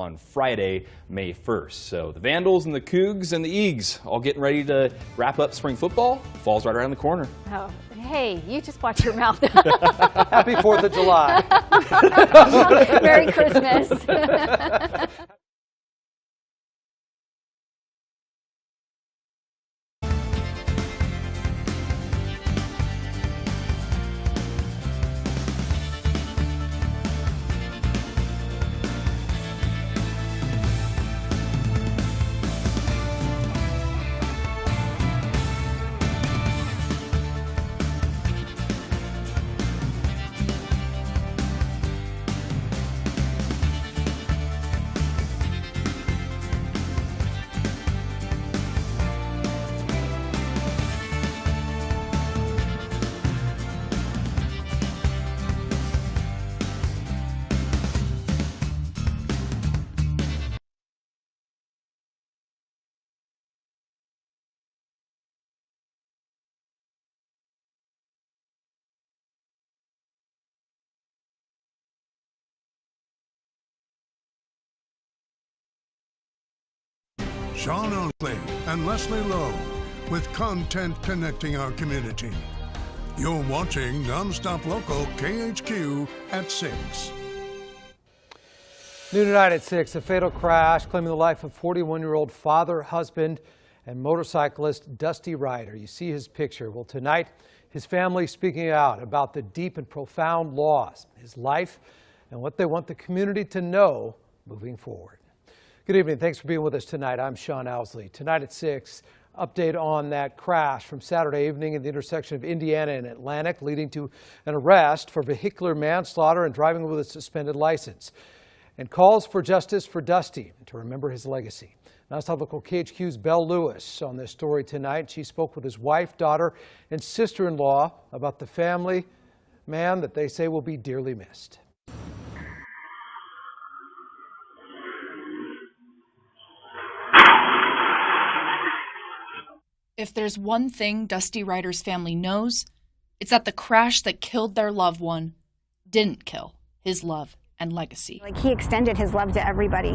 on Friday, May 1st. So the Vandals and the Cougs and the Eags all getting ready to wrap up spring football. Fall's right around the corner. Oh, hey, you just watch your mouth. Happy 4th of July. Merry Christmas. Sean Oakley and Leslie Lowe with content connecting our community. You're watching NonStop Local KHQ at 6. Noon tonight at 6, a fatal crash claiming the life of 41-year-old father, husband, and motorcyclist Dusty Ryder. You see his picture. Well, tonight, his family speaking out about the deep and profound loss, his life, and what they want the community to know moving forward. Good evening. Thanks for being with us tonight. I'm Sean Owsley. Tonight at 6, update on that crash from Saturday evening at the intersection of Indiana and Atlantic, leading to an arrest for vehicular manslaughter and driving with a suspended license. And calls for justice for Dusty to remember his legacy. NonStop Local KHQ's Belle Lewis on this story tonight. She spoke with his wife, daughter, and sister-in-law about the family man that they say will be dearly missed. If there's one thing Dusty Ryder's family knows, it's that the crash that killed their loved one didn't kill his love and legacy. Like, he extended his love to everybody.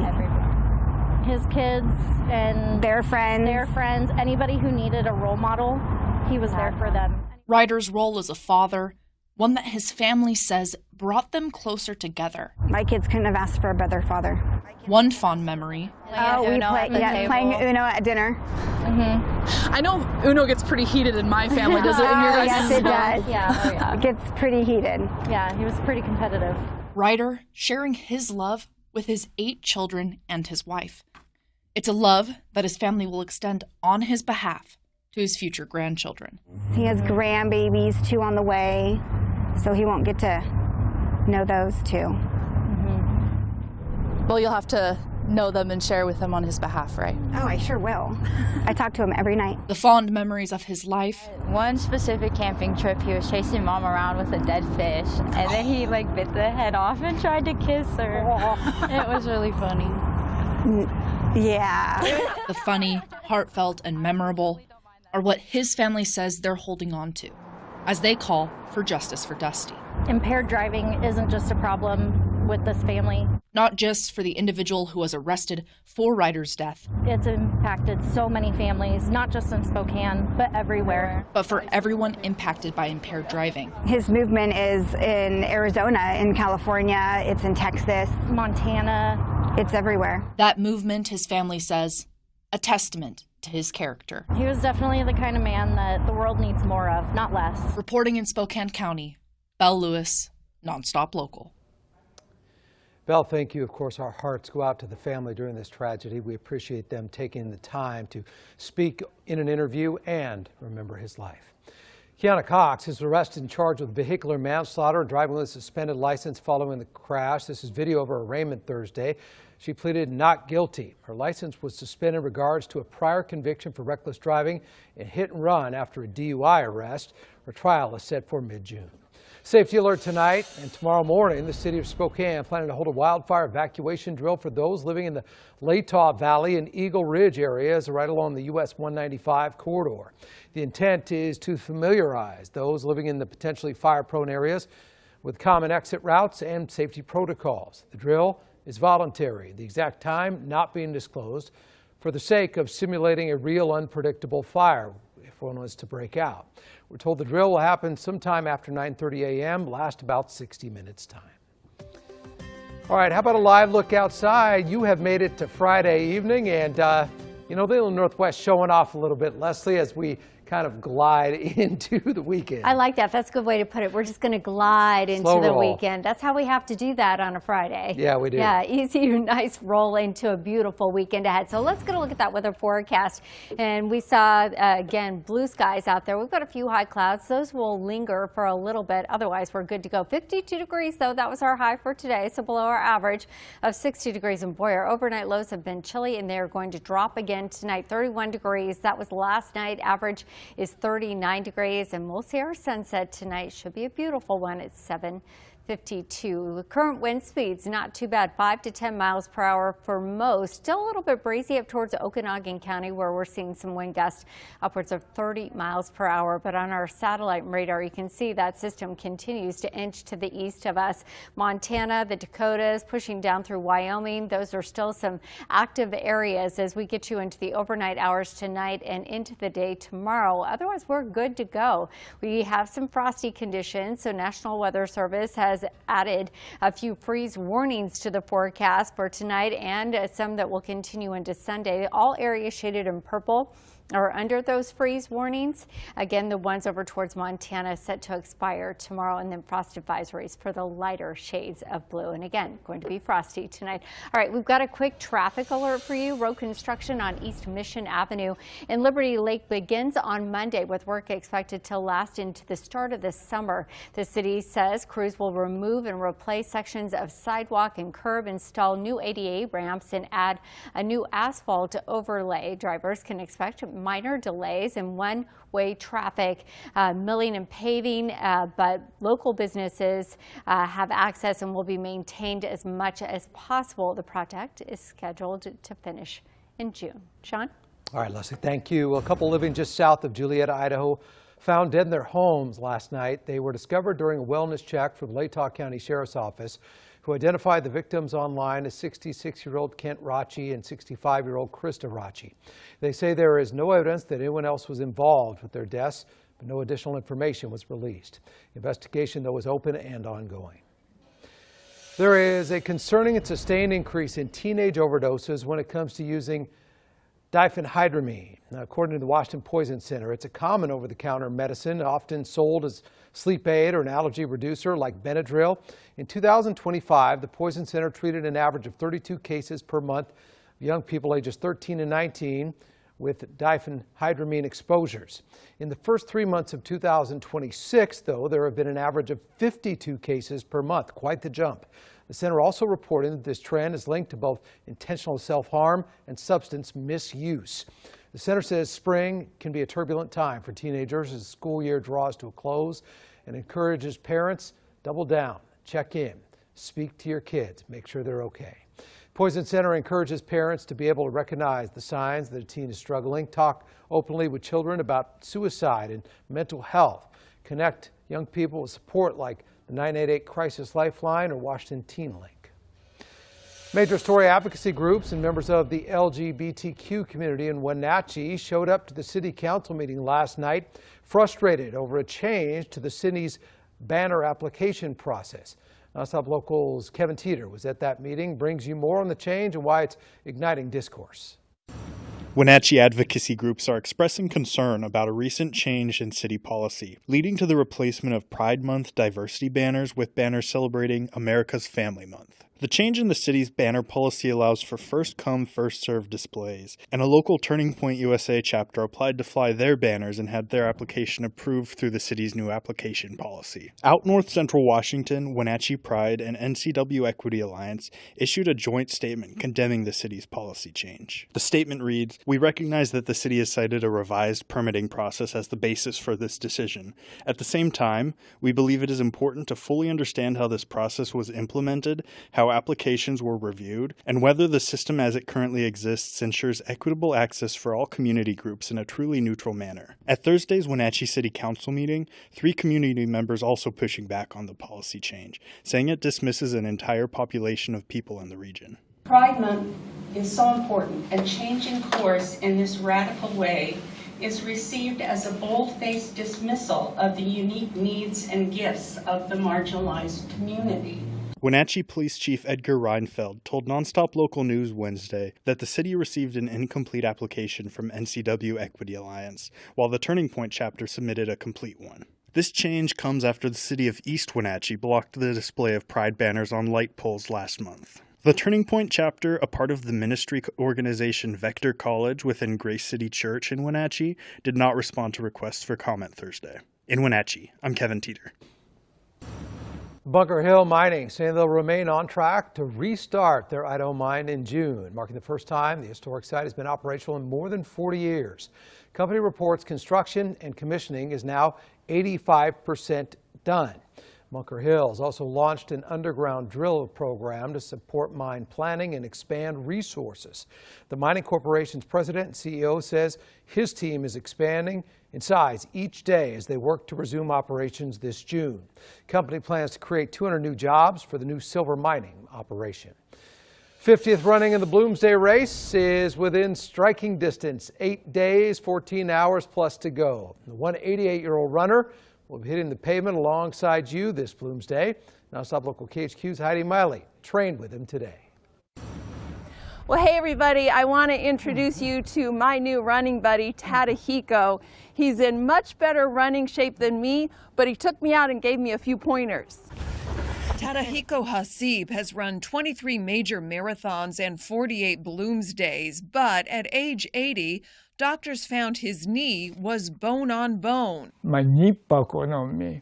His kids and Their friends. anybody who needed a role model, he was there for them. Ryder's role as a father, one that his family says brought them closer together. My kids couldn't have asked for a better father. One fond memory. Playing Uno at dinner. I know Uno gets pretty heated in my family. Does it in your guys' Yes, as it well? does. Yeah, It gets pretty heated. yeah, he was pretty competitive. Ryder sharing his love with his 8 children and his wife. It's a love that his family will extend on his behalf to his future grandchildren. He has grandbabies, 2 on the way, so he won't get to know those 2. Well, you'll have to know them and share with them on his behalf, right? Oh, I sure will. I talk to him every night. The fond memories of his life. One specific camping trip, he was chasing Mom around with a dead fish, and then he bit the head off and tried to kiss her. It was really funny. Yeah. The funny, heartfelt, and memorable are what his family says they're holding on to as they call for justice for Dusty. Impaired driving isn't just a problem with this family. Not just for the individual who was arrested for Ryder's death, It's impacted so many families, not just in Spokane, but everywhere. but for everyone impacted by impaired driving. His movement is in Arizona, in California, it's in Texas, Montana. it's everywhere. That movement, his family says, a testament to his character. He was definitely the kind of man that the world needs more of, not less. Reporting in Spokane County, Belle Lewis, NonStop Local. Belle, thank you. Of course, our hearts go out to the family during this tragedy. We appreciate them taking the time to speak in an interview and remember his life. Kiana Cox is arrested and charged with vehicular manslaughter and driving with a suspended license following the crash. This is video of her arraignment Thursday. She pleaded not guilty. Her license was suspended in regards to a prior conviction for reckless driving and hit and run after a DUI arrest. Her trial is set for mid-June. Safety alert tonight and tomorrow morning. The city of Spokane planning to hold a wildfire evacuation drill for those living in the Latah Valley and Eagle Ridge areas right along the US 195 corridor. The intent is to familiarize those living in the potentially fire-prone areas with common exit routes and safety protocols. The drill is voluntary, the exact time not being disclosed for the sake of simulating a real unpredictable fire if one was to break out. We're told the drill will happen sometime after 9:30 a.m., last about 60 minutes time. All right, how about a live look outside? You have made it to Friday evening, and the Inland Northwest showing off a little bit, Leslie, as we kind of glide into the weekend. I like that. That's a good way to put it. We're just going to glide into the weekend. That's how we have to do that on a Friday. Yeah, we do. Yeah, easy, nice roll into a beautiful weekend ahead. So let's get a look at that weather forecast. And we saw, again, blue skies out there. We've got a few high clouds. Those will linger for a little bit. Otherwise, we're good to go. 52 degrees, though. That was our high for today, so below our average of 60 degrees. And boy, our overnight lows have been chilly, and they're going to drop again tonight. 31 degrees. That was last night. Average is 39 degrees, and we'll see our sunset tonight. Should be a beautiful one at 7:52. Current wind speeds not too bad, 5 to 10 miles per hour for most. Still a little bit breezy up towards Okanagan County, where we're seeing some wind gusts upwards of 30 miles per hour. But on our satellite radar, you can see that system continues to inch to the east of us. Montana, the Dakotas, pushing down through Wyoming. Those are still some active areas as we get you into the overnight hours tonight and into the day tomorrow. Otherwise, we're good to go. We have some frosty conditions, so National Weather Service has added a few freeze warnings to the forecast for tonight and some that will continue into Sunday. All areas shaded in purple are under those freeze warnings. Again, the ones over towards Montana set to expire tomorrow, and then frost advisories for the lighter shades of blue. And again, going to be frosty tonight. All right, we've got a quick traffic alert for you. Road construction on East Mission Avenue in Liberty Lake begins on Monday, with work expected to last into the start of the summer. The city says crews will remove and replace sections of sidewalk and curb, install new ADA ramps, and add a new asphalt overlay. Drivers can expect minor delays in one-way traffic, milling and paving, but local businesses have access and will be maintained as much as possible. The project is scheduled to finish in June. Sean? All right, Leslie, thank you. A couple living just south of Julietta, Idaho, found dead in their homes last night. They were discovered during a wellness check from the Latah County Sheriff's Office, who identified the victims online as 66-year-old Kent Rachi and 65-year-old Krista Rachi. They say there is no evidence that anyone else was involved with their deaths, but no additional information was released. The investigation, though, is open and ongoing. There is a concerning and sustained increase in teenage overdoses when it comes to using diphenhydramine. Now, according to the Washington Poison Center, it's a common over-the-counter medicine, often sold as sleep aid or an allergy reducer like Benadryl. In 2025, the Poison Center treated an average of 32 cases per month of young people ages 13 and 19 with diphenhydramine exposures. In the first 3 months of 2026, though, there have been an average of 52 cases per month. Quite the jump. The center also reported that this trend is linked to both intentional self-harm and substance misuse. The center says spring can be a turbulent time for teenagers as the school year draws to a close, and encourages parents, double down, check in, speak to your kids, make sure they're okay. Poison Center encourages parents to be able to recognize the signs that a teen is struggling, talk openly with children about suicide and mental health, connect young people with support like the 988 Crisis Lifeline or Washington Teen Link. Major story advocacy groups and members of the LGBTQ community in Wenatchee showed up to the city council meeting last night, frustrated over a change to the city's banner application process. NonStop Local's Kevin Teeter was at that meeting, brings you more on the change and why it's igniting discourse. Wenatchee advocacy groups are expressing concern about a recent change in city policy, leading to the replacement of Pride Month diversity banners with banners celebrating America's Family Month. The change in the city's banner policy allows for first-come, first-served displays, and a local Turning Point USA chapter applied to fly their banners and had their application approved through the city's new application policy. Out North Central Washington, Wenatchee Pride, and NCW Equity Alliance issued a joint statement condemning the city's policy change. The statement reads, "We recognize that the city has cited a revised permitting process as the basis for this decision. At the same time, we believe it is important to fully understand how this process was implemented, how how applications were reviewed, and whether the system as it currently exists ensures equitable access for all community groups in a truly neutral manner. At Thursday's Wenatchee City Council meeting, 3 community members also pushing back on the policy change, saying it dismisses an entire population of people in the region. Pride Month is so important, and changing course in this radical way is received as a bold-faced dismissal of the unique needs and gifts of the marginalized community. Wenatchee Police Chief Edgar Reinfeld told NonStop Local News Wednesday that the city received an incomplete application from NCW Equity Alliance, while the Turning Point chapter submitted a complete one. This change comes after the city of East Wenatchee blocked the display of Pride banners on light poles last month. The Turning Point chapter, a part of the ministry organization Vector College within Grace City Church in Wenatchee, did not respond to requests for comment Thursday. In Wenatchee, I'm Kevin Teeter. Bunker Hill Mining saying they'll remain on track to restart their Idaho mine in June, marking the first time the historic site has been operational in more than 40 years. Company reports construction and commissioning is now 85% done. Bunker Hill has also launched an underground drill program to support mine planning and expand resources. The mining corporation's president and CEO says his team is expanding in size each day as they work to resume operations this June. The company plans to create 200 new jobs for the new silver mining operation. 50th running in the Bloomsday race is within striking distance. 8 days, 14 hours plus to go. The 188-year-old runner will be hitting the pavement alongside you this Bloomsday. NonStop Local KHQ's Heidi Miley trained with him today. Well, hey everybody, I want to introduce you to my new running buddy, Tadahiko. He's in much better running shape than me, but he took me out and gave me a few pointers. Tadahiko Hasib has run 23 major marathons and 48 Bloomsdays, but at age 80, doctors found his knee was bone on bone. My knee buckled on me.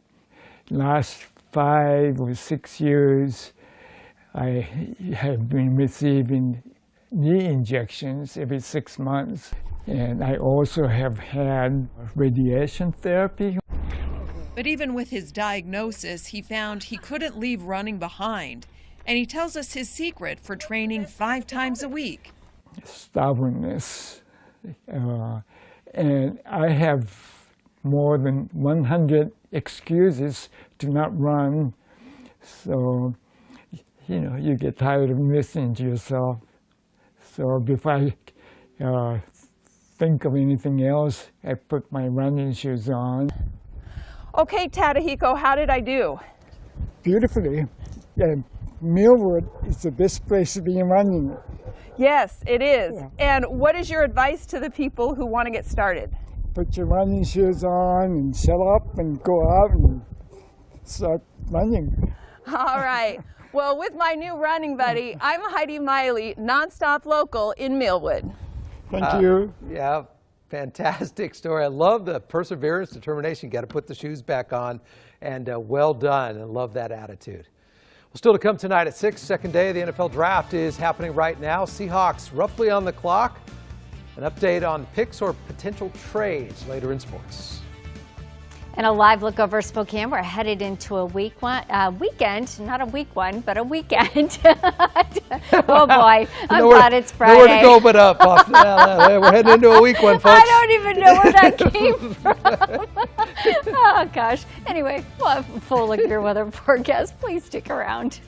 Last 5 or 6 years, I have been receiving knee injections every 6 months. And I also have had radiation therapy. But even with his diagnosis, he found he couldn't leave running behind. And he tells us his secret for training 5 times a week. Stubbornness. And I have more than 100 excuses to not run. So, you know, you get tired of listening to yourself. So before I think of anything else, I put my running shoes on. Okay, Tadahiko, how did I do? Beautifully. Yeah, Millwood is the best place to be running. Yes, it is. Yeah. And what is your advice to the people who want to get started? Put your running shoes on and shut up and go out and start running. All right. Well, with my new running buddy, I'm Heidi Miley, NonStop Local in Millwood. Thank you. Yeah, fantastic story. I love the perseverance, determination. Got to put the shoes back on, and well done. I love that attitude. Well, still to come tonight at 6, second day of the NFL draft is happening right now. Seahawks roughly on the clock. An update on picks or potential trades later in sports. And a live look over Spokane. We're headed into a weekend, not a week one, but a weekend. Oh boy, I'm glad it's Friday. Nowhere to go but up. We're heading into a week one, folks. I don't even know where that came from. Oh gosh. Anyway, we'll have a full look at your weather forecast. Please stick around.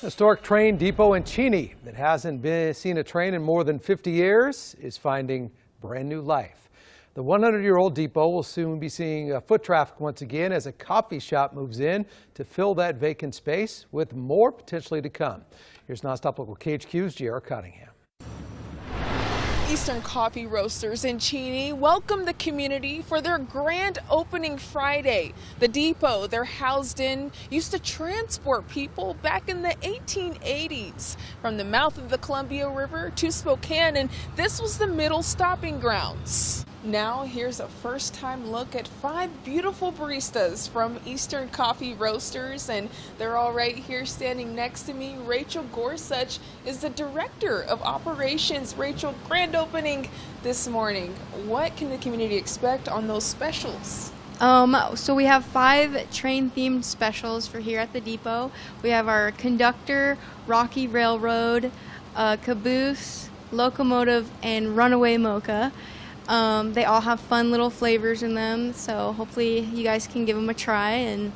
Historic train depot in Cheney that hasn't seen a train in more than 50 years is finding brand new life. The 100-year-old depot will soon be seeing foot traffic once again as a coffee shop moves in to fill that vacant space, with more potentially to come. Here's NonStop Local KHQ's J.R. Cottingham. Eastern Coffee Roasters in Cheney welcome the community for their grand opening Friday. The depot they're housed in used to transport people back in the 1880s from the mouth of the Columbia River to Spokane, and this was the middle stopping grounds. Now here's a first-time look at 5 beautiful baristas from Eastern Coffee Roasters, and they're all right here standing next to me. Rachel Gorsuch is the Director of Operations. Rachel, grand opening this morning. What can the community expect on those specials? So we have 5 train-themed specials for here at the depot. We have our conductor, Rocky Railroad, caboose, locomotive, and runaway mocha. They all have fun little flavors in them, so hopefully you guys can give them a try and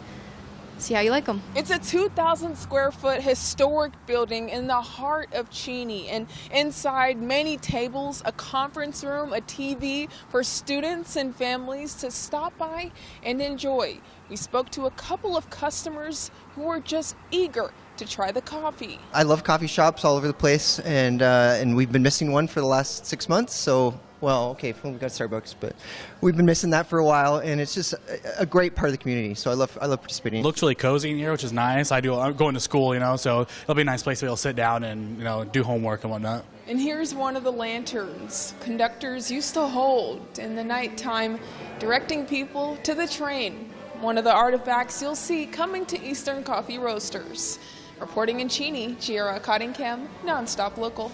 see how you like them. It's a 2,000 square foot historic building in the heart of Cheney, and inside many tables, a conference room, a TV for students and families to stop by and enjoy. We spoke to a couple of customers who were just eager to try the coffee. I love coffee shops all over the place, and we've been missing one for the last 6 months, so well, okay, we got Starbucks, but we've been missing that for a while, and it's just a great part of the community. So I love participating. It looks really cozy in here, which is nice. I'm going to school, so it'll be a nice place to be able to sit down and do homework and whatnot. And here's one of the lanterns conductors used to hold in the nighttime, directing people to the train. One of the artifacts you'll see coming to Eastern Coffee Roasters. Reporting in Cheney, J.R. Cottingham, NonStop Local.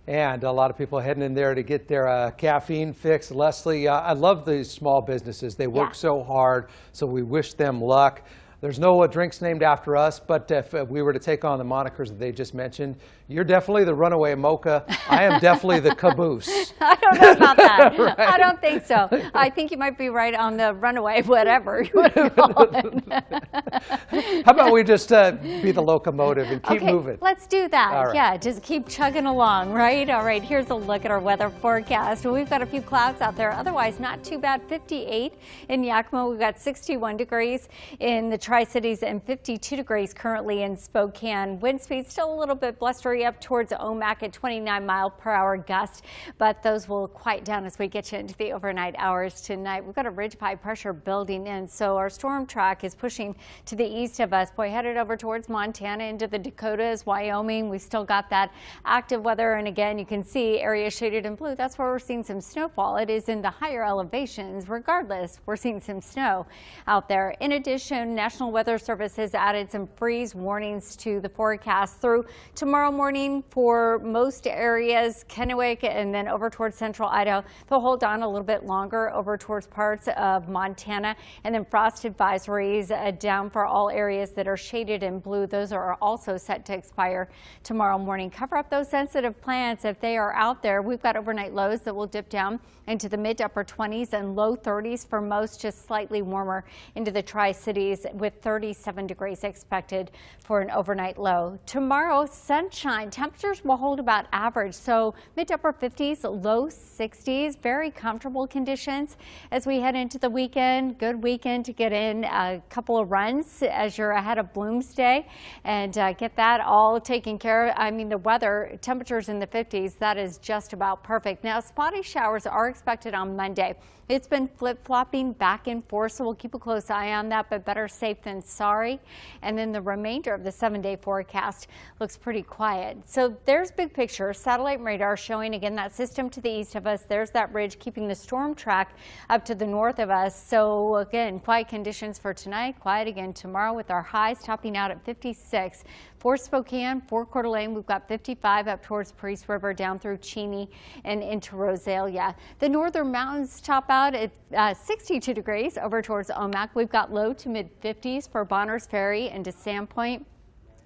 And a lot of people heading in there to get their caffeine fix. Leslie, I love these small businesses. They work so hard, so we wish them luck. There's no drinks named after us, but if we were to take on the monikers that they just mentioned, you're definitely the runaway mocha. I am definitely the caboose. I don't know about that. Right. I don't think so. I think you might be right on the runaway, whatever you want to call it. How about we just be the locomotive and keep moving? Let's do that. Right. Yeah, just keep chugging along, right? All right, here's a look at our weather forecast. We've got a few clouds out there. Otherwise, not too bad. 58 in Yakima. We've got 61 degrees in the Tri-Cities and 52 degrees currently in Spokane. Wind speed still a little bit blustery up towards Omak at 29-mile-per-hour gust, but those will quiet down as we get you into the overnight hours tonight. We've got a ridge of high pressure building in, so our storm track is pushing to the east of us. Boy, headed over towards Montana, into the Dakotas, Wyoming. We still got that active weather, and again, you can see areas shaded in blue. That's where we're seeing some snowfall. It is in the higher elevations. Regardless, we're seeing some snow out there. In addition, National Weather Service has added some freeze warnings to the forecast through tomorrow morning for most areas, Kennewick, and then over towards central Idaho. They'll hold on a little bit longer over towards parts of Montana, and then frost advisories down for all areas that are shaded in blue. Those are also set to expire tomorrow morning. Cover up those sensitive plants if they are out there. We've got overnight lows that will dip down into the mid to upper 20s and low 30s for most, just slightly warmer into the Tri-Cities with 37 degrees expected for an overnight low. Tomorrow, sunshine. Temperatures will hold about average, so mid to upper 50s, low 60s. Very comfortable conditions as we head into the weekend. Good weekend to get in a couple of runs as you're ahead of Bloomsday and get that all taken care of. I mean, the weather, temperatures in the 50s, that is just about perfect. Now, spotty showers are expected on Monday. It's been flip-flopping back and forth, so we'll keep a close eye on that, but better safe than sorry. And then the remainder of the 7-day forecast looks pretty quiet. So there's big picture. Satellite radar showing again that system to the east of us. There's that ridge keeping the storm track up to the north of us. So again, quiet conditions for tonight, quiet again tomorrow with our highs topping out at 56. For Spokane, for Coeur d'Alene, we've got 55 up towards Priest River down through Cheney and into Rosalia. The northern mountains top out at 62 degrees over towards Omak. We've got low to mid 50s for Bonners Ferry and to Sandpoint.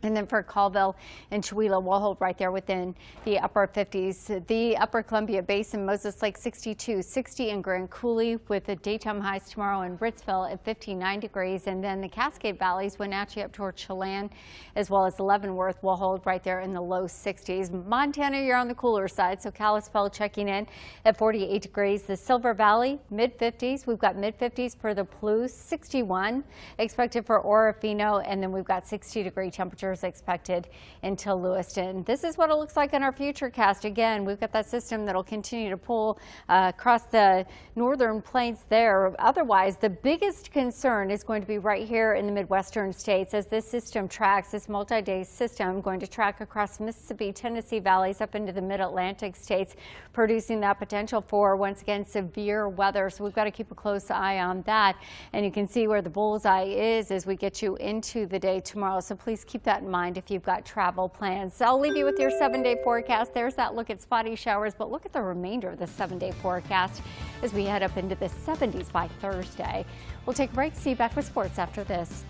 And then for Colville and Chihuahua, we'll hold right there within the upper 50s. The upper Columbia Basin, Moses Lake 62, 60 in Grand Coulee with the daytime highs tomorrow in Britsville at 59 degrees. And then the Cascade Valleys, Wenatchee up toward Chelan, as well as Leavenworth, will hold right there in the low 60s. Montana, you're on the cooler side, so Kalispell checking in at 48 degrees. The Silver Valley, mid 50s. We've got mid 50s for the Palouse, 61 expected for Orofino, and then we've got 60-degree temperatures expected until Lewiston. This is what it looks like in our futurecast. Again, we've got that system that'll continue to pull across the northern plains there. Otherwise, the biggest concern is going to be right here in the Midwestern states as this system tracks, this multi-day system going to track across Mississippi, Tennessee valleys up into the mid-Atlantic states, producing that potential for, once again, severe weather. So we've got to keep a close eye on that. And you can see where the bullseye is as we get you into the day tomorrow. So please keep that in mind if you've got travel plans. So I'll leave you with your 7-day forecast. There's that look at spotty showers, but look at the remainder of the 7-day forecast as we head up into the 70s by Thursday. We'll take a break. See you back with sports after this.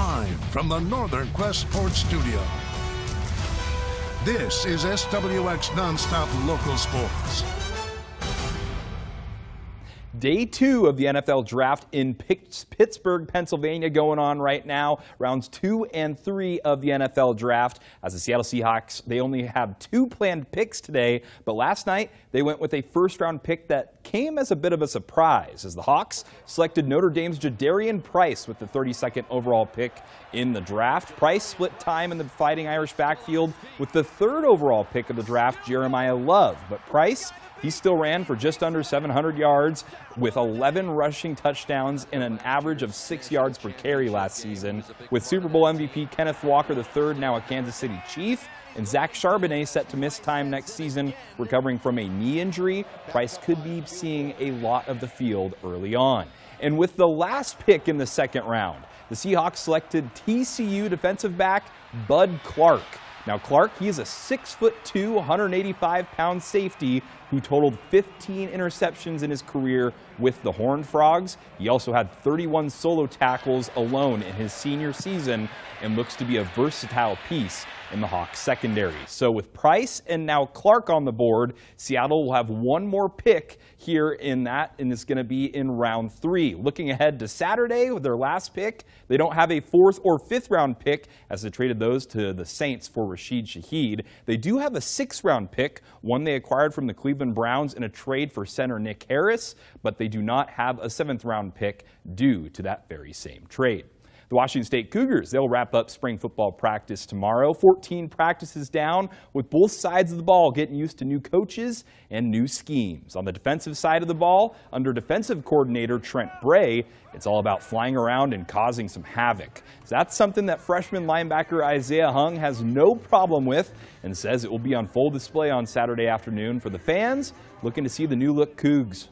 Live from the Northern Quest Sports Studio. This is SWX NonStop Local Sports. Day 2 of the NFL Draft in Pittsburgh, Pennsylvania going on right now. Rounds 2 and 3 of the NFL Draft. As the Seattle Seahawks, they only have 2 planned picks today, but last night they went with a first-round pick that came as a bit of a surprise, as the Hawks selected Notre Dame's Jadarian Price with the 32nd overall pick in the draft. Price split time in the Fighting Irish backfield with the 3rd overall pick of the draft, Jeremiah Love. But Price, he still ran for just under 700 yards with 11 rushing touchdowns and an average of 6 yards per carry last season. With Super Bowl MVP Kenneth Walker III, now a Kansas City Chief, and Zach Charbonnet set to miss time next season, recovering from a knee injury, Price could be seeing a lot of the field early on. And with the last pick in the 2nd round, the Seahawks selected TCU defensive back Bud Clark. Now Clark, he is a 6'2", 185-pound safety who totaled 15 interceptions in his career with the Horned Frogs. He also had 31 solo tackles alone in his senior season and looks to be a versatile piece in the Hawks secondary. So with Price and now Clark on the board, Seattle will have one more pick here in that, and it's going to be in round 3. Looking ahead to Saturday with their last pick, they don't have a 4th or 5th round pick as they traded those to the Saints for Rashid Shaheed. They do have a 6th round pick, one they acquired from the Cleveland Browns in a trade for center Nick Harris, but they do not have a 7th round pick due to that very same trade. The Washington State Cougars, they'll wrap up spring football practice tomorrow. 14 practices down with both sides of the ball getting used to new coaches and new schemes. On the defensive side of the ball, under defensive coordinator Trent Bray, it's all about flying around and causing some havoc. So that's something that freshman linebacker Isaiah Hung has no problem with and says it will be on full display on Saturday afternoon for the fans looking to see the new look Cougs.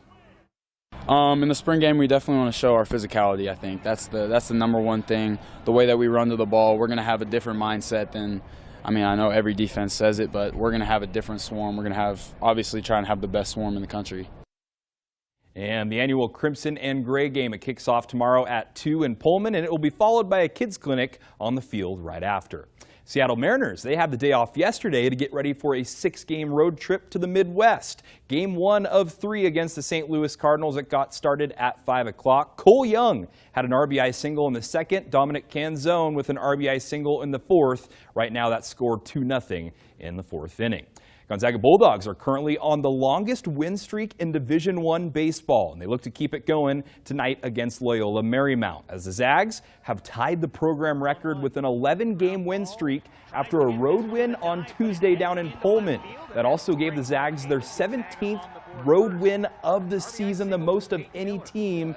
In the spring game, we definitely want to show our physicality, I think. That's the number one thing. The way that we run to the ball, we're going to have a different mindset than, I mean, I know every defense says it, but we're going to have a different swarm. We're going to have, obviously, try and have the best swarm in the country. And the annual Crimson and Gray game, it kicks off tomorrow at 2 in Pullman, and it will be followed by a kids clinic on the field right after. Seattle Mariners, they had the day off yesterday to get ready for a 6-game road trip to the Midwest. Game 1 of 3 against the St. Louis Cardinals. It got started at 5 o'clock. Cole Young had an RBI single in the 2nd. Dominic Canzone with an RBI single in the 4th. Right now that scored 2-0 in the 4th inning. Gonzaga Bulldogs are currently on the longest win streak in Division I baseball, and they look to keep it going tonight against Loyola Marymount, as the Zags have tied the program record with an 11-game win streak after a road win on Tuesday down in Pullman. That also gave the Zags their 17th road win of the season, the most of any team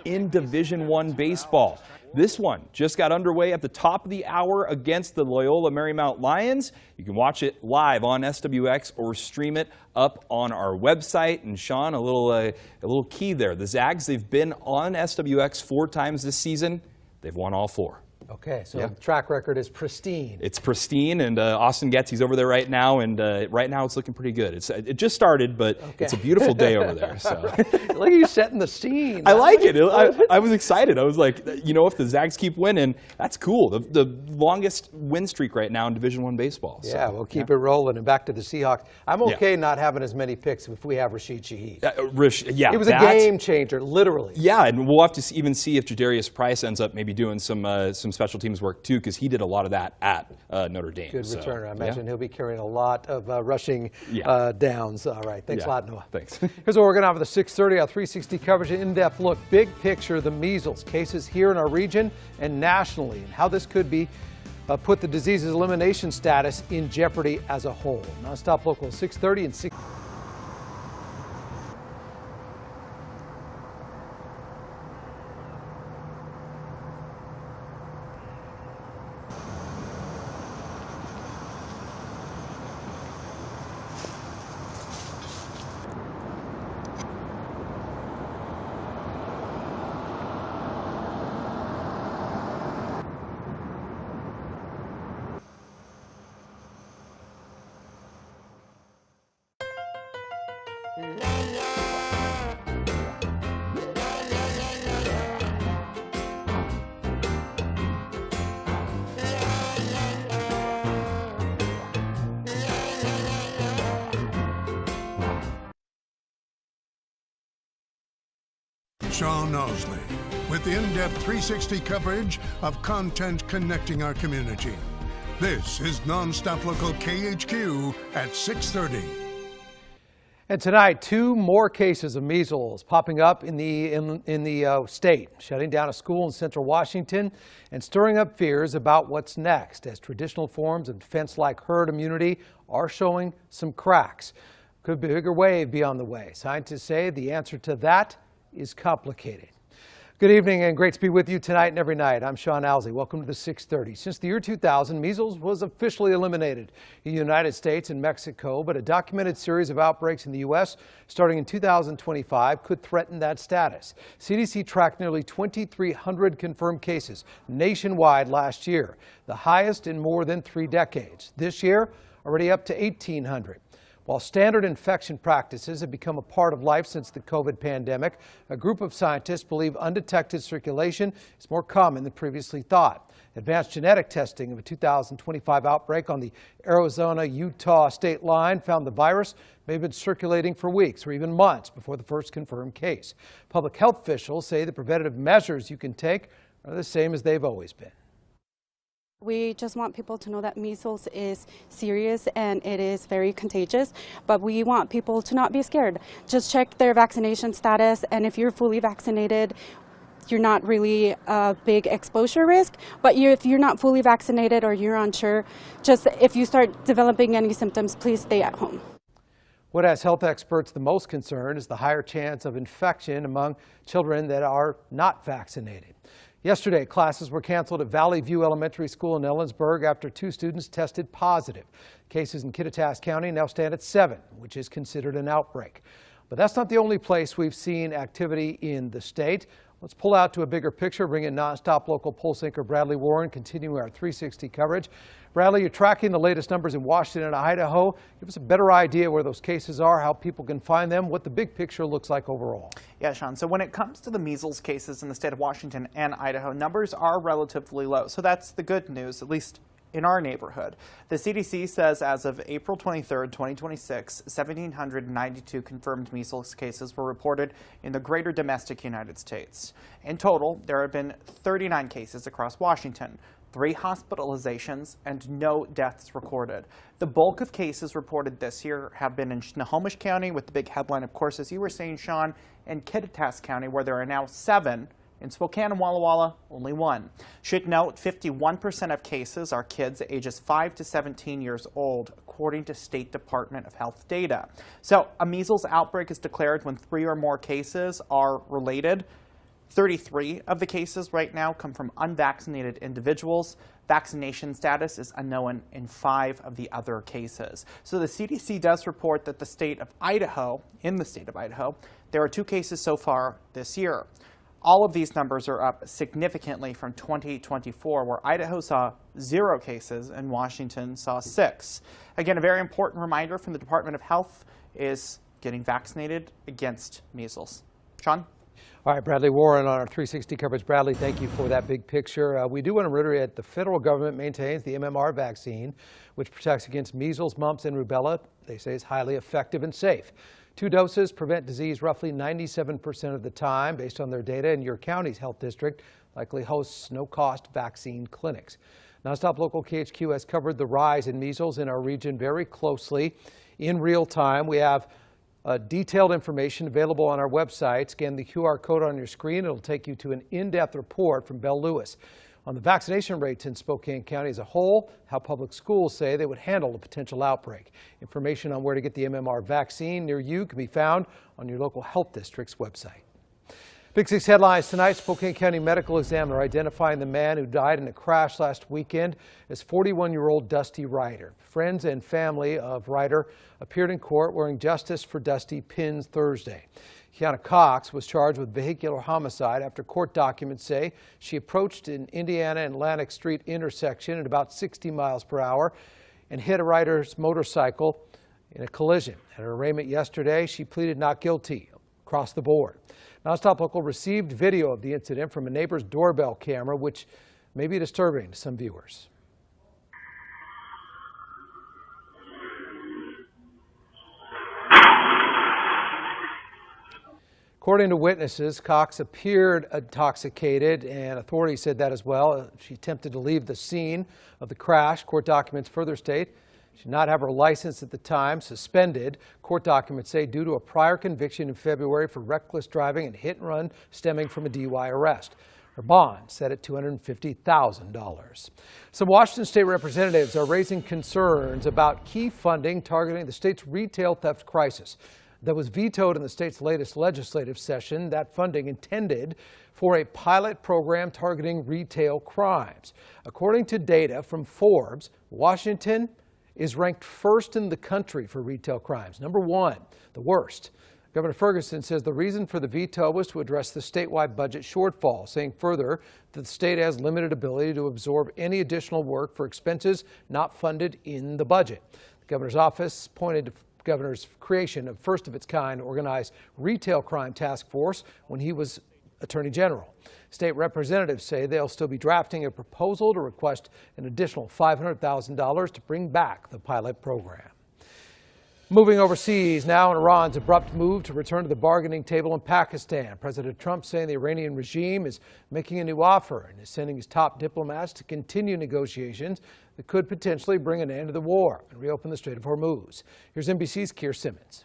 in Division I baseball. This one just got underway at the top of the hour against the Loyola Marymount Lions. You can watch it live on SWX or stream it up on our website. And Sean, a little key there. The Zags, they've been on SWX 4 times this season. They've won all 4. Okay, so the track record is pristine. It's pristine, and Austin Getz, he's over there right now, and right now it's looking pretty good. It just started, but It's a beautiful day over there. So. Look at you setting the scene. I like it. I was excited. I was like, you know, if the Zags keep winning, that's cool. The longest win streak right now in Division I baseball. So, yeah, we'll keep it rolling. And back to the Seahawks. I'm okay not having as many picks if we have Rashid Shaheed. Yeah, it was a game changer, literally. Yeah, and we'll have to even see if Jadarius Price ends up maybe doing some special teams work too, because he did a lot of that at Notre Dame. Good returner. I imagine he'll be carrying a lot of rushing downs. All right. Thanks a lot, Noah. Thanks. Here's what we're going to have with the 6:30 360 coverage, an in-depth look, big picture, the measles cases here in our region and nationally, and how this could be put the disease's elimination status in jeopardy as a whole. NonStop Local 6:30 and 6. Sean Osley, with in-depth 360 coverage of content connecting our community. This is NonStop Local KHQ at 6:30. And tonight, 2 more cases of measles popping up in the state, shutting down a school in central Washington and stirring up fears about what's next as traditional forms of defense like herd immunity are showing some cracks. Could be a bigger wave be on the way. Scientists say the answer to that is complicated. Good evening and great to be with you tonight and every night. I'm Sean Owsley. Welcome to the 6:30. Since the year 2000, measles was officially eliminated in the United States and Mexico, but a documented series of outbreaks in the U.S. starting in 2025 could threaten that status. CDC tracked nearly 2,300 confirmed cases nationwide last year, the highest in more than 3 decades. This year, already up to 1,800. While standard infection practices have become a part of life since the COVID pandemic, a group of scientists believe undetected circulation is more common than previously thought. Advanced genetic testing of a 2025 outbreak on the Arizona-Utah state line found the virus may have been circulating for weeks or even months before the first confirmed case. Public health officials say the preventative measures you can take are the same as they've always been. We just want people to know that measles is serious and it is very contagious, but we want people to not be scared. Just check their vaccination status, and if you're fully vaccinated, you're not really a big exposure risk, but if you're not fully vaccinated or you're unsure, just if you start developing any symptoms, please stay at home. What has health experts the most concerned is the higher chance of infection among children that are not vaccinated. Yesterday, classes were canceled at Valley View Elementary School in Ellensburg after 2 students tested positive. Cases in Kittitas County now stand at 7, which is considered an outbreak. But that's not the only place we've seen activity in the state. Let's pull out to a bigger picture, bring in NonStop Local Pulse anchor Bradley Warren, continuing our 360 coverage. Bradley, you're tracking the latest numbers in Washington and Idaho. Give us a better idea where those cases are, how people can find them, what the big picture looks like overall. Yeah, Sean, so when it comes to the measles cases in the state of Washington and Idaho, numbers are relatively low. So that's the good news, at least in our neighborhood. The CDC says as of April 23rd, 2026, 1,792 confirmed measles cases were reported in the greater domestic United States. In total, there have been 39 cases across Washington, 3 hospitalizations, and no deaths recorded. The bulk of cases reported this year have been in Snohomish County, with the big headline, of course, as you were saying, Sean, and Kittitas County, where there are now 7. In Spokane and Walla Walla, only 1. Should note, 51% of cases are kids ages 5 to 17 years old, according to State Department of Health data. So a measles outbreak is declared when 3 or more cases are related. 33 of the cases right now come from unvaccinated individuals. Vaccination status is unknown in 5 of the other cases. So the CDC does report that in the state of Idaho, there are 2 cases so far this year. All of these numbers are up significantly from 2024, where Idaho saw 0 cases and Washington saw 6. Again, a very important reminder from the Department of Health is getting vaccinated against measles. Sean? All right, Bradley Warren on our 360 coverage. Bradley, thank you for that big picture. We do want to reiterate the federal government maintains the MMR vaccine, which protects against measles, mumps, and rubella. They say it's highly effective and safe. 2 doses prevent disease roughly 97% of the time, based on their data, and your county's health district likely hosts no-cost vaccine clinics. NonStop Local KHQ has covered the rise in measles in our region very closely in real time. We have detailed information available on our website. Scan the QR code on your screen. It'll take you to an in-depth report from Bell Lewis on the vaccination rates in Spokane County as a whole, how public schools say they would handle a potential outbreak. Information on where to get the MMR vaccine near you can be found on your local health district's website. Big 6 headlines tonight. Spokane County medical examiner identifying the man who died in a crash last weekend as 41-year-old Dusty Ryder. Friends and family of Ryder appeared in court wearing Justice for Dusty pins Thursday. Kiana Cox was charged with vehicular homicide after court documents say she approached an Indiana and Atlantic Street intersection at about 60 miles per hour and hit a Ryder's motorcycle in a collision. At her arraignment yesterday, she pleaded not guilty across the board. NonStop Local received video of the incident from a neighbor's doorbell camera, which may be disturbing to some viewers. According to witnesses, Cox appeared intoxicated, and authorities said that as well. She attempted to leave the scene of the crash. Court documents further state she did not have her license at the time, suspended. Court documents say due to a prior conviction in February for reckless driving and hit and run stemming from a DUI arrest. Her bond set at $250,000. Some Washington state representatives are raising concerns about key funding targeting the state's retail theft crisis that was vetoed in the state's latest legislative session. That funding intended for a pilot program targeting retail crimes. According to data from Forbes, Washington is ranked first in the country for retail crimes. Number one, the worst. Governor Ferguson says the reason for the veto was to address the statewide budget shortfall, saying further that the state has limited ability to absorb any additional work for expenses not funded in the budget. The governor's office pointed to governor's creation of first-of-its-kind organized retail crime task force when he was Attorney General. State representatives say they'll still be drafting a proposal to request an additional $500,000 to bring back the pilot program. Moving overseas now, in Iran's abrupt move to return to the bargaining table in Pakistan. President Trump saying the Iranian regime is making a new offer and is sending his top diplomats to continue negotiations that could potentially bring an end to the war and reopen the Strait of Hormuz. Here's NBC's Keir Simmons.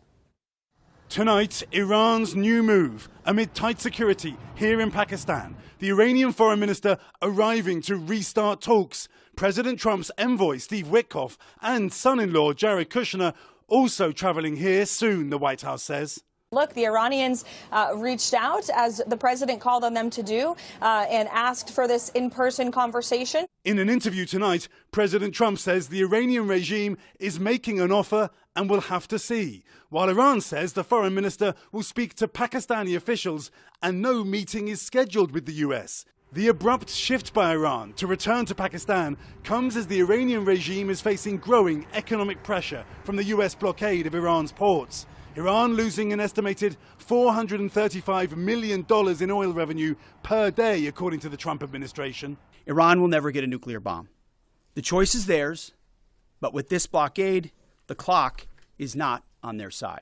Tonight, Iran's new move amid tight security here in Pakistan. The Iranian foreign minister arriving to restart talks. President Trump's envoy, Steve Witkoff, and son-in-law, Jared Kushner, also traveling here soon, the White House says. Look, the Iranians reached out, as the president called on them to do, and asked for this in-person conversation. In an interview tonight, President Trump says the Iranian regime is making an offer and will have to see, while Iran says the foreign minister will speak to Pakistani officials and no meeting is scheduled with the U.S. The abrupt shift by Iran to return to Pakistan comes as the Iranian regime is facing growing economic pressure from the U.S. blockade of Iran's ports. Iran losing an estimated $435 million in oil revenue per day, according to the Trump administration. Iran will never get a nuclear bomb. The choice is theirs, but with this blockade, the clock is not on their side.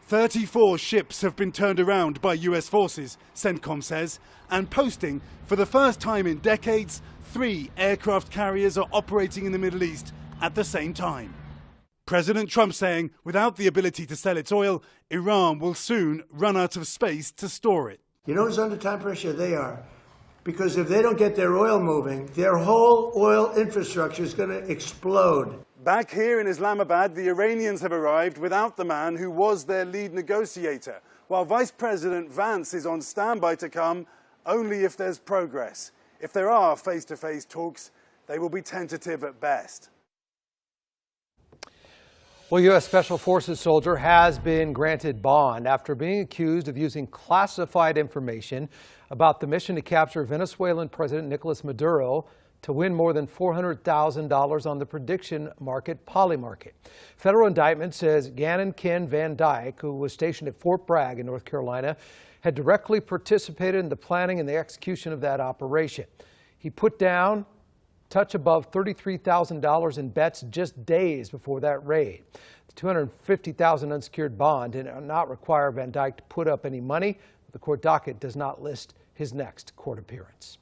34 ships have been turned around by U.S. forces, CENTCOM says, and posting, for the first time in decades, 3 aircraft carriers are operating in the Middle East at the same time. President Trump saying without the ability to sell its oil, Iran will soon run out of space to store it. You know who's under time pressure? They are. Because if they don't get their oil moving, their whole oil infrastructure is going to explode. Back here in Islamabad, the Iranians have arrived without the man who was their lead negotiator, while Vice President Vance is on standby to come only if there's progress. If there are face-to-face talks, they will be tentative at best. Well, U.S. Special Forces soldier has been granted bond after being accused of using classified information about the mission to capture Venezuelan President Nicolas Maduro to win more than $400,000 on the prediction market Polymarket. Federal indictment says Gannon Ken Van Dyke, who was stationed at Fort Bragg in North Carolina, had directly participated in the planning and the execution of that operation. He put down touch above $33,000 in bets just days before that raid. The $250,000 unsecured bond did not require Van Dyke to put up any money. The court docket does not list his next court appearance.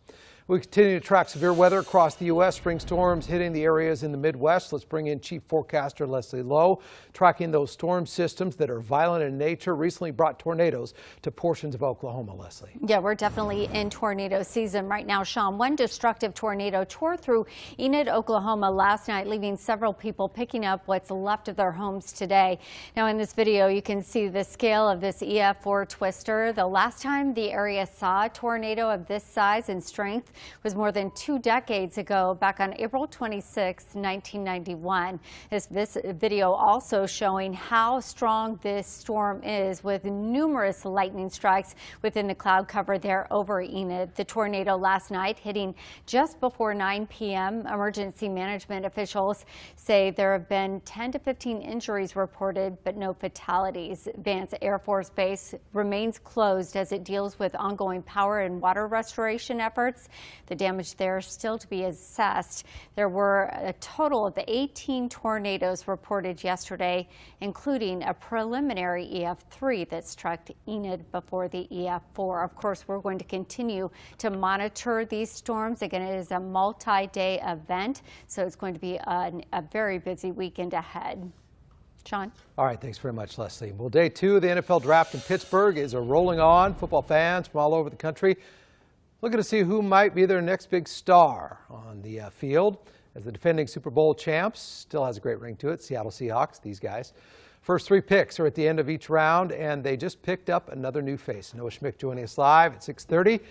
We continue to track severe weather across the U.S. Spring storms hitting the areas in the Midwest. Let's bring in Chief Forecaster Leslie Lowe. Tracking those storm systems that are violent in nature recently brought tornadoes to portions of Oklahoma, Leslie. Yeah, we're definitely in tornado season right now, Sean. One destructive tornado tore through Enid, Oklahoma last night, leaving several people picking up what's left of their homes today. Now, in this video, you can see the scale of this EF4 twister. The last time the area saw a tornado of this size and strength was more than 2 decades ago, back on April 26, 1991. This video also showing how strong this storm is, with numerous lightning strikes within the cloud cover there over Enid. The tornado last night hitting just before 9 p.m. Emergency management officials say there have been 10 to 15 injuries reported, but no fatalities. Vance Air Force Base remains closed as it deals with ongoing power and water restoration efforts. The damage there is still to be assessed. There were a total of 18 tornadoes reported yesterday, including a preliminary EF3 that struck Enid before the EF4. Of course, we're going to continue to monitor these storms. Again, it is a multi-day event, so it's going to be a very busy weekend ahead. Sean? All right, thanks very much, Leslie. Well, day 2 of the NFL draft in Pittsburgh is rolling on. Football fans from all over the country looking to see who might be their next big star on the field. As the defending Super Bowl champs, still has a great ring to it, Seattle Seahawks, these guys. First 3 picks are at the end of each round, and they just picked up another new face. Noah Schmick joining us live at 6:30.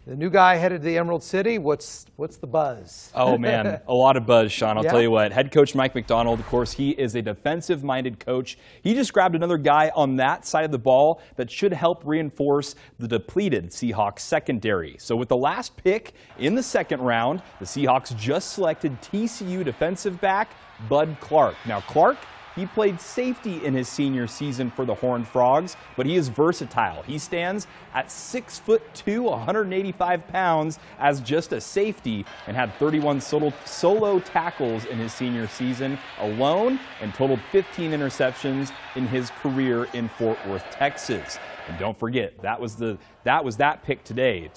The new guy headed to the Emerald City. What's the buzz? Oh, man, a lot of buzz, Sean. I'll tell you what. Head coach Mike Macdonald, of course, he is a defensive-minded coach. He just grabbed another guy on that side of the ball that should help reinforce the depleted Seahawks secondary. So with the last pick in the second round, the Seahawks just selected TCU defensive back Bud Clark. Now, Clark, he played safety in his senior season for the Horned Frogs, but he is versatile. He stands at 6'2", 185 pounds as just a safety and had 31 solo tackles in his senior season alone and totaled 15 interceptions in his career in Fort Worth, Texas. And don't forget, that was that pick today.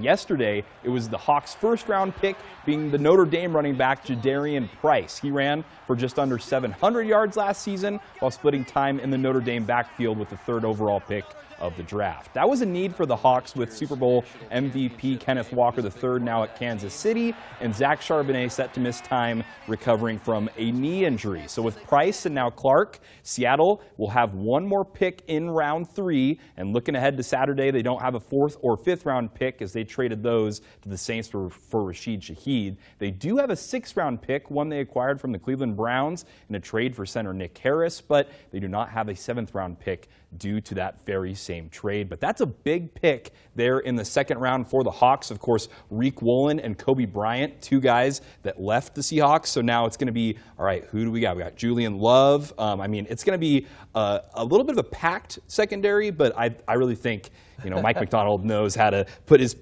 Yesterday, it was the Hawks' first-round pick being the Notre Dame running back Jadarian Price. He ran for just under 700 yards last season while splitting time in the Notre Dame backfield with the 3rd overall pick of the draft. That was a need for the Hawks with Super Bowl MVP Kenneth Walker III now at Kansas City, and Zach Charbonnet set to miss time recovering from a knee injury. So with Price and now Clark, Seattle will have one more pick in round 3, and looking ahead to Saturday, they don't have a 4th or 5th round pick as they traded those to the Saints for Rashid Shaheed. They do have a 6th round pick, one they acquired from the Cleveland Browns in a trade for center Nick Harris, but they do not have a 7th round pick due to that very same trade. But that's a big pick there in the second round for the Hawks. Of course, Reek Woolen and Kobe Bryant, 2 guys that left the Seahawks. So now it's going to be, all right, who do we got? We got Julian Love. I mean, it's going to be a little bit of a packed secondary, but I really think, Mike Macdonald knows how to put his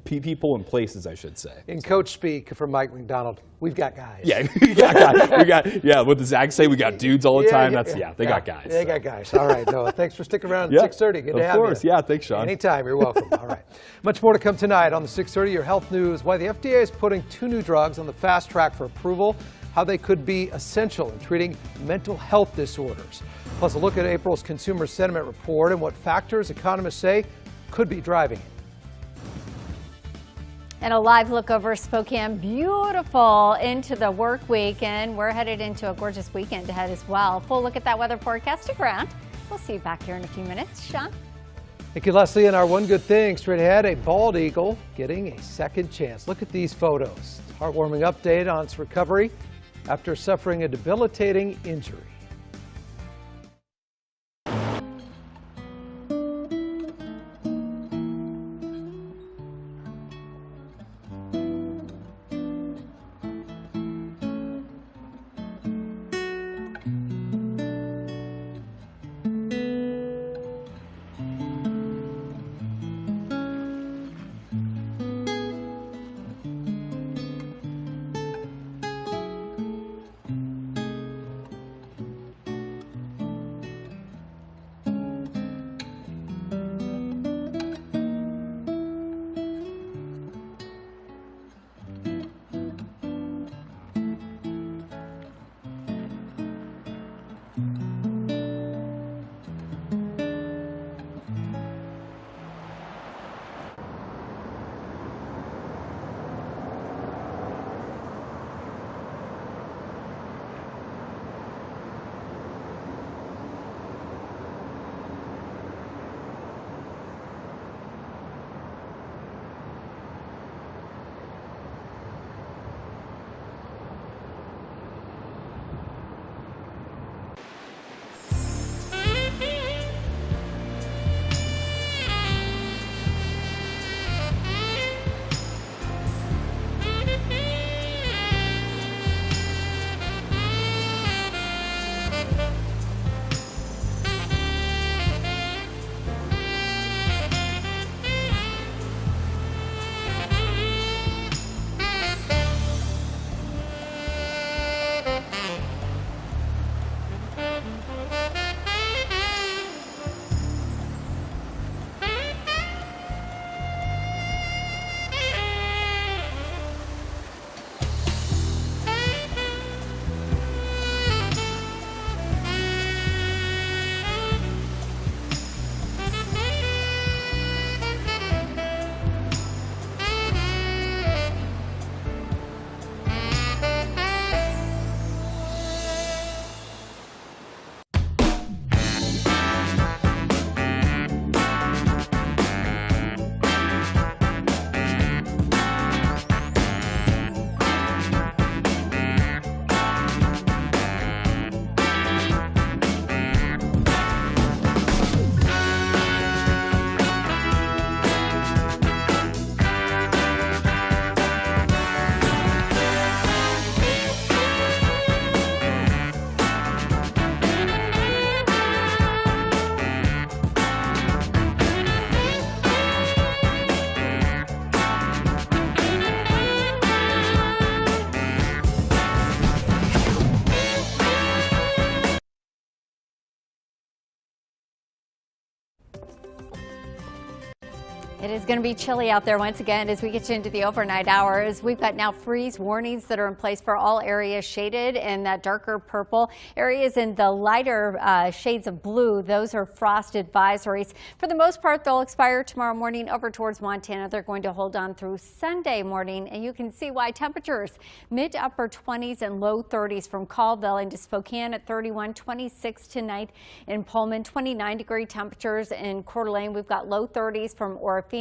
people in places, I should say. In coach speak from Mike Macdonald, we've got guys. Yeah, we got guys. What does Zach say? We got dudes all the time. They got guys. They got guys. All right, Noah. Thanks for sticking around at 6:30. Good to have you. Of course. Yeah, thanks, Sean. Anytime. You're welcome. All right. Much more to come tonight on the 6:30. Your health news. Why the FDA is putting 2 new drugs on the fast track for approval. How they could be essential in treating mental health disorders. Plus a look at April's consumer sentiment report and what factors economists say could be driving it. And a live look over Spokane, beautiful into the work week, and we're headed into a gorgeous weekend ahead as well. Full look at that weather forecast. Stick around. We'll see you back here in a few minutes. Sean? Thank you, Leslie. And our one good thing straight ahead, a bald eagle getting a second chance. Look at these photos. Heartwarming update on its recovery after suffering a debilitating injury. It is going to be chilly out there once again as we get into the overnight hours. We've got now freeze warnings that are in place for all areas shaded in that darker purple. Areas in the lighter shades of blue, those are frost advisories. For the most part, they'll expire tomorrow morning over towards Montana. They're going to hold on through Sunday morning, and you can see why. Temperatures mid to upper 20s and low 30s from Colville into Spokane at 31, 26 tonight in Pullman, 29-degree temperatures in Coeur d'Alene. We've got low 30s from Orofino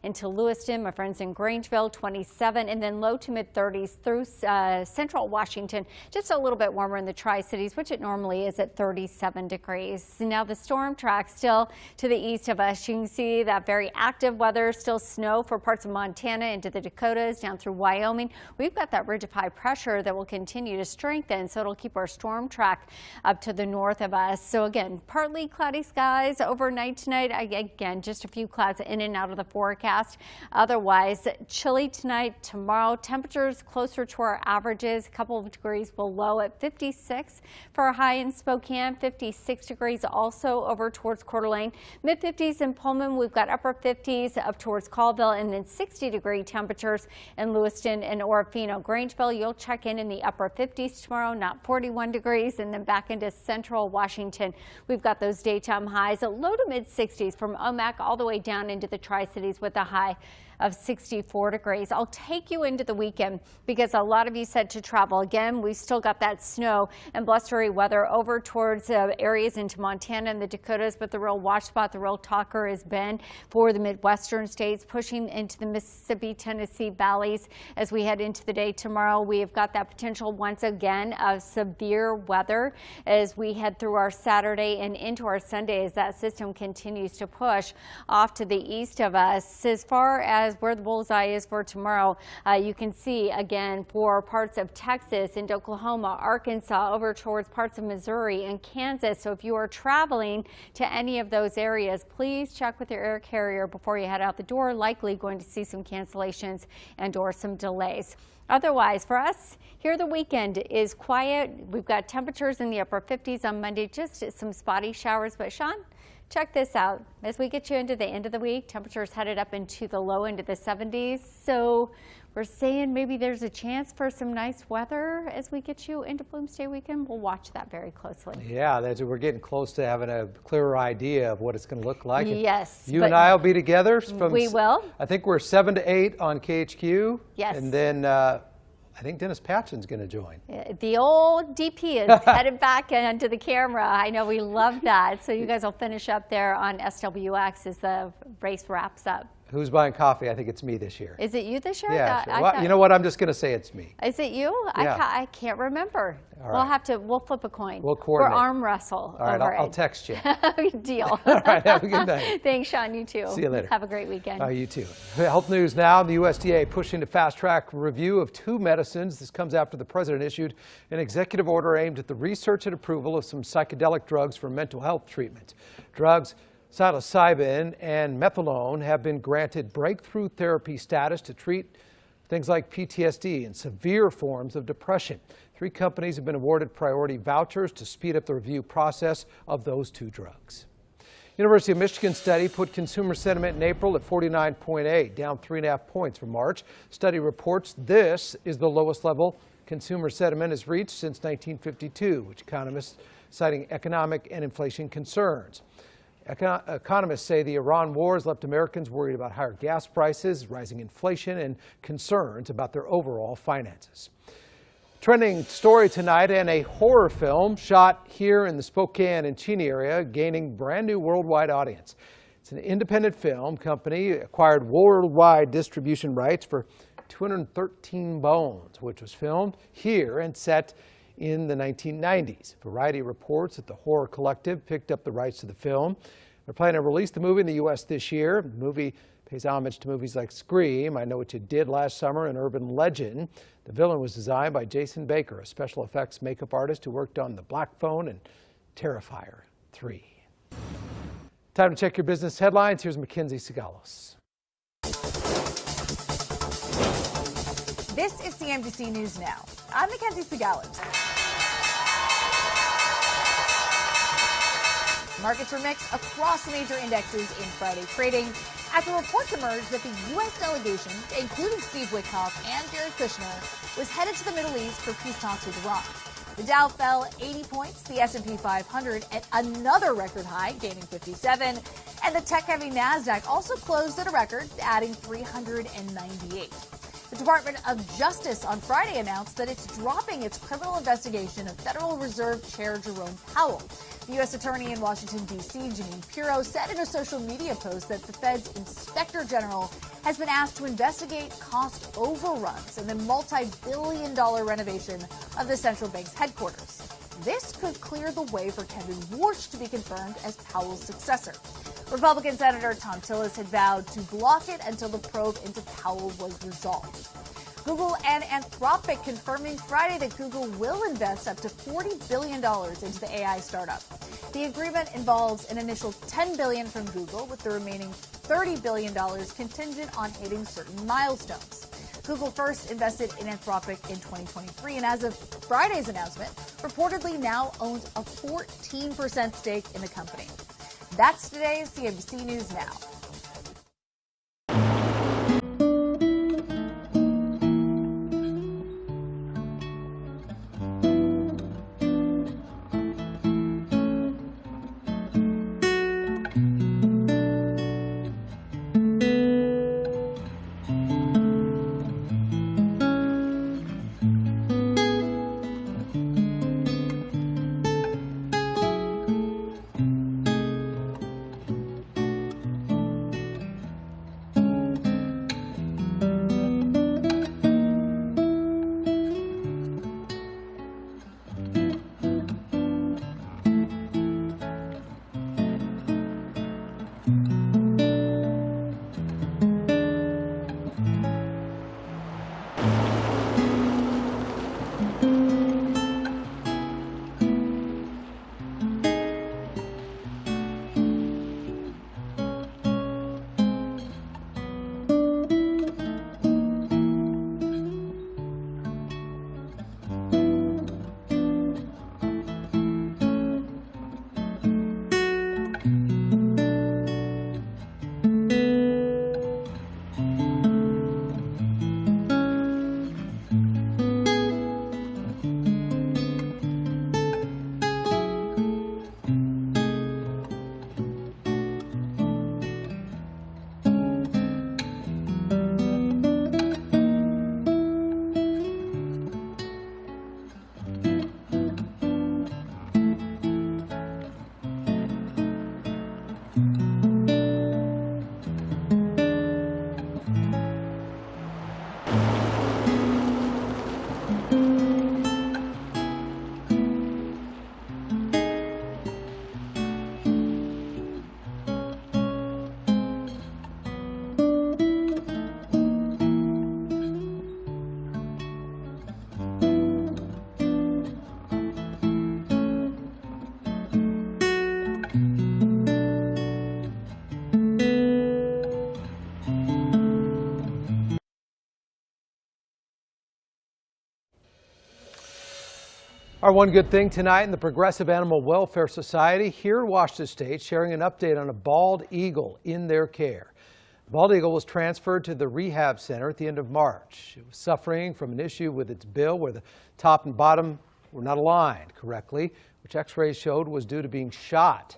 into Lewiston, my friends in Grangeville, 27, and then low to mid 30s through central Washington, just a little bit warmer in the Tri-Cities, which it normally is at 37 degrees. Now the storm track still to the east of us. You can see that very active weather, still snow for parts of Montana into the Dakotas, down through Wyoming. We've got that ridge of high pressure that will continue to strengthen, so it'll keep our storm track up to the north of us. So again, partly cloudy skies overnight tonight. Again, just a few clouds in and out of the forecast. Otherwise, chilly tonight, tomorrow. Temperatures closer to our averages, a couple of degrees below at 56 for a high in Spokane, 56 degrees also over towards Coeur d'Alene. Mid 50s in Pullman. We've got upper 50s up towards Colville, and then 60-degree temperatures in Lewiston and Orofino. Grangeville, you'll check in the upper 50s tomorrow, not 41 degrees, and then back into central Washington. We've got those daytime highs at low to mid 60s from Omak all the way down into the Tri-Cities with a high of 64 degrees. I'll take you into the weekend because a lot of you said to travel. Again, we've still got that snow and blustery weather over towards areas into Montana and the Dakotas, but the real watch spot, the real talker is Bend for the Midwestern states, pushing into the Mississippi, Tennessee valleys as we head into the day tomorrow. We have got that potential once again of severe weather as we head through our Saturday and into our Sunday as that system continues to push off to the east of us. As far as where the bullseye is for tomorrow, you can see again for parts of Texas and Oklahoma, Arkansas, over towards parts of Missouri and Kansas. So if you are traveling to any of those areas, please check with your air carrier before you head out the door. Likely going to see some cancellations and or some delays. Otherwise, for us, here the weekend is quiet. We've got temperatures in the upper 50s on Monday, just some spotty showers. But Sean, check this out. As we get you into the end of the week, temperatures headed up into the low end of the 70s. So we're saying maybe there's a chance for some nice weather as we get you into Bloomsday weekend. We'll watch that very closely. Yeah, we're getting close to having a clearer idea of what it's going to look like. Yes. You and I will be together. We will. I think we're 7 to 8 on KHQ. Yes. And then I think Dennis Patchen's going to join. The old DP is headed back into the camera. I know we love that. So you guys will finish up there on SWX as the race wraps up. Who's buying coffee? I think it's me this year. Is it you this year? Yeah, sure. Well, you know what? I'm just going to say it's me. Is it you? Yeah. I can't remember. All right. We'll flip a coin. We'll coordinate. Or arm wrestle. All right, I'll text you. Deal. All right, have a good night. Thanks, Sean. You too. See you later. Have a great weekend. You too. Health news now. The USDA pushing to fast-track review of 2 medicines. This comes after the president issued an executive order aimed at the research and approval of some psychedelic drugs for mental health treatment. Drugs psilocybin and methadone have been granted breakthrough therapy status to treat things like PTSD and severe forms of depression. 3 companies have been awarded priority vouchers to speed up the review process of those 2 drugs. University of Michigan study put consumer sentiment in April at 49.8, down 3.5 points from March. Study reports this is the lowest level consumer sentiment has reached since 1952, which economists citing economic and inflation concerns. Economists say the Iran war has left Americans worried about higher gas prices, rising inflation, and concerns about their overall finances. Trending story tonight, and a horror film shot here in the Spokane and Cheney area gaining brand new worldwide audience. It's an independent film company acquired worldwide distribution rights for 213 Bones, which was filmed here and set in the 1990s. Variety reports that the Horror Collective picked up the rights to the film. They're planning to release the movie in the U.S. this year. The movie pays homage to movies like Scream, I Know What You Did Last Summer, and Urban Legend. The villain was designed by Jason Baker, a special effects makeup artist who worked on The Black Phone and Terrifier 3. Time to check your business headlines. Here's Mackenzie Sigalos. This is CNBC News Now. I'm Mackenzie Sigalos. Markets were mixed across the major indexes in Friday trading. after reports emerged that the U.S. delegation, including Steve Witkoff and Jared Kushner, was headed to the Middle East for peace talks with Iran. The Dow fell 80 points, the S&P 500 at another record high, gaining 57, and the tech-heavy NASDAQ also closed at a record, adding 398. The Department of Justice on Friday announced that it's dropping its criminal investigation of Federal Reserve Chair Jerome Powell. The U.S. Attorney in Washington, D.C., Jeanine Pirro, said in a social media post that the Fed's Inspector General has been asked to investigate cost overruns in the multi-billion-dollar renovation of the central bank's headquarters. This could clear the way for Kevin Warsh to be confirmed as Powell's successor. Republican Senator Tom Tillis had vowed to block it until the probe into Powell was resolved. Google and Anthropic confirming Friday that Google will invest up to $40 billion into the AI startup. The agreement involves an initial $10 billion from Google, with the remaining $30 billion contingent on hitting certain milestones. Google first invested in Anthropic in 2023, and as of Friday's announcement, reportedly now owns a 14% stake in the company. That's today's CNBC News Now. Our one good thing tonight in the Progressive Animal Welfare Society here in Washington State sharing an update on a bald eagle in their care. The bald eagle was transferred to the rehab center at the end of March. It was suffering from an issue with its bill where the top and bottom were not aligned correctly, which x-rays showed was due to being shot,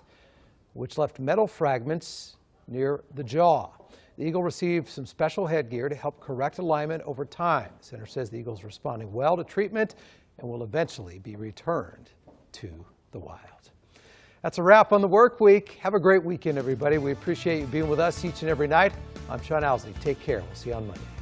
which left metal fragments near the jaw. The eagle received some special headgear to help correct alignment over time. The center says the eagle is responding well to treatment and will eventually be returned to the wild. That's a wrap on the work week. Have a great weekend, everybody. We appreciate you being with us each and every night. I'm Sean Owsley. Take care. We'll see you on Monday.